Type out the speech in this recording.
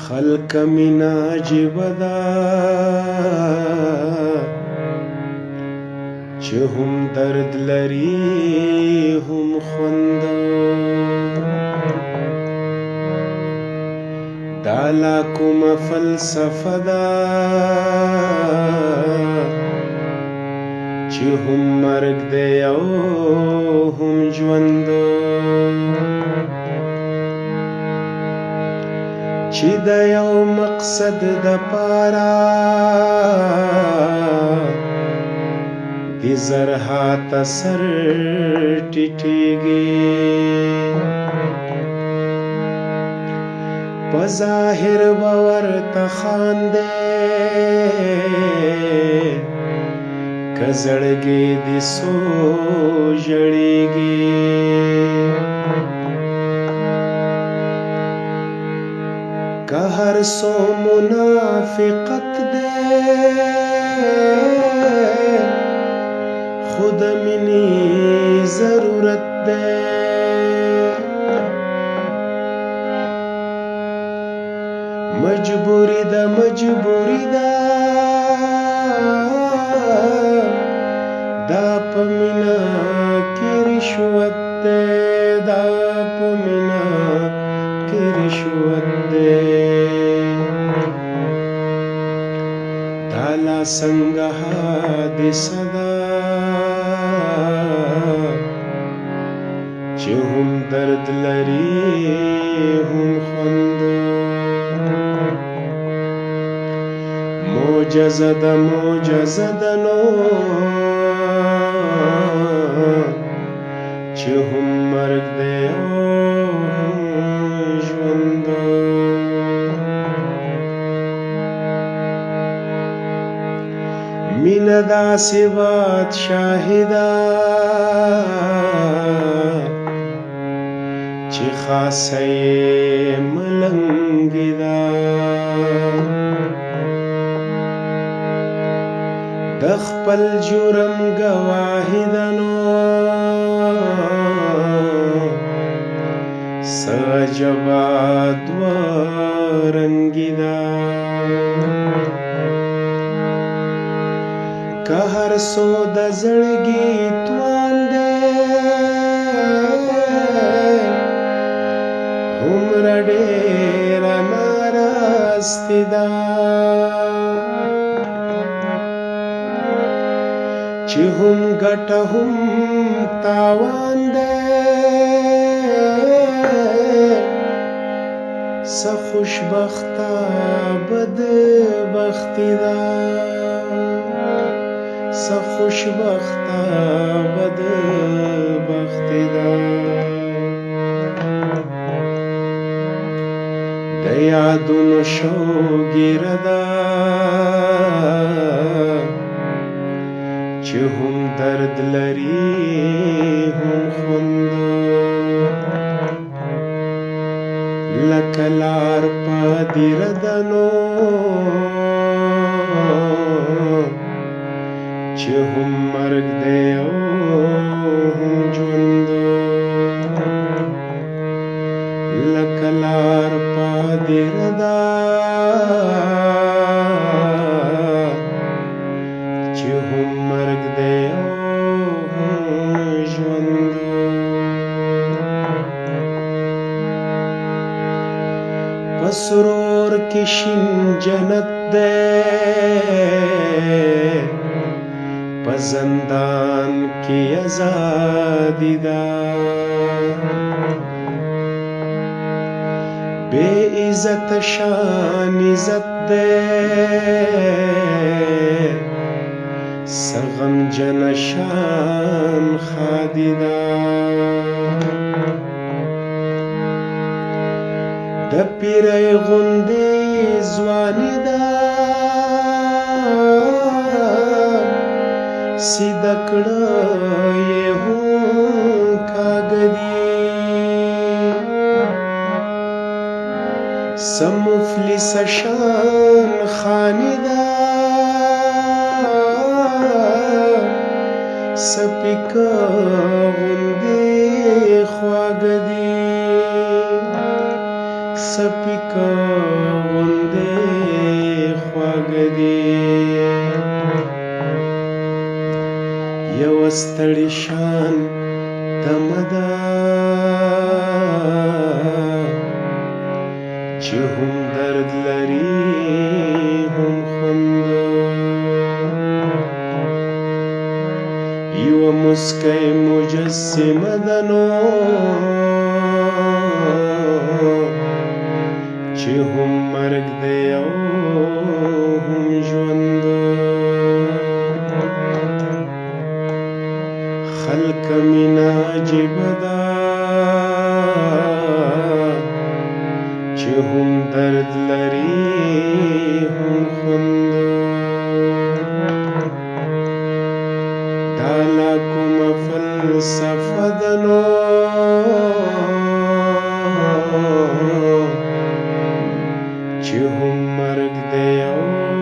خلق مینا جبدا چې هم درد لري هم خوند دا لا کومه فلسفه ده چې هم مرګ دی او هم ژوند چې د یو مقصد دپاره د زرهاته سر ټیټیږي په ظاهر به ورته خاندې که زړګي دې سو ژړیږي که هر څو منافقت دی خود منی ضرورت دی مجبوری ده مجبوری ده دا په مینا کې رشوت دی دا په مینا کې رشوت دی دا لا څنګه حادثه ده چې هم درد لري هم خوند معجزه ده معجزه ده نو چې هم مرګ دی او هم ژوند مینه داسې بادشاهي ده چې خاصه یې ملنګي ده د خپل جرم ګواهي ده نو څه عجبه دوه رنګي ده که هر څو د زړګي توان دی هومره ډېره ناراستي ده چې هم ګټه هم تاوان دی څه خوشبخته بدبختي ده څه خوشبخته بدبختي ده د یادونو شوګیره ده چې هم درد لري هم خوند لکه لار په دیره ده نو چې هم مرګ دی او هم ژوند لکه لار په دیره ده چې هم مرګ دی او هم ژوند په سرور کې شین جنت دی په زندان کې ازادي ده بے عزت شان عزت دی څه غمجنه شان خادي ده د پیرۍ غوندې ځواني ده سیده کړه یې هم کاږدي څه مفلسه شان خاني ده څه پیکه غوندې خواږه دي سپیکا ستړي شان تمدا چې هم درد لري هم خوند یو مسکۍ مجسمه ده نو چې هم مرګ دی او هم ژوند خلق مینه عجیبه ده چې هم درد لري هم خوند دا لا کومه فلسفه ده نو چې هم مرګ دی او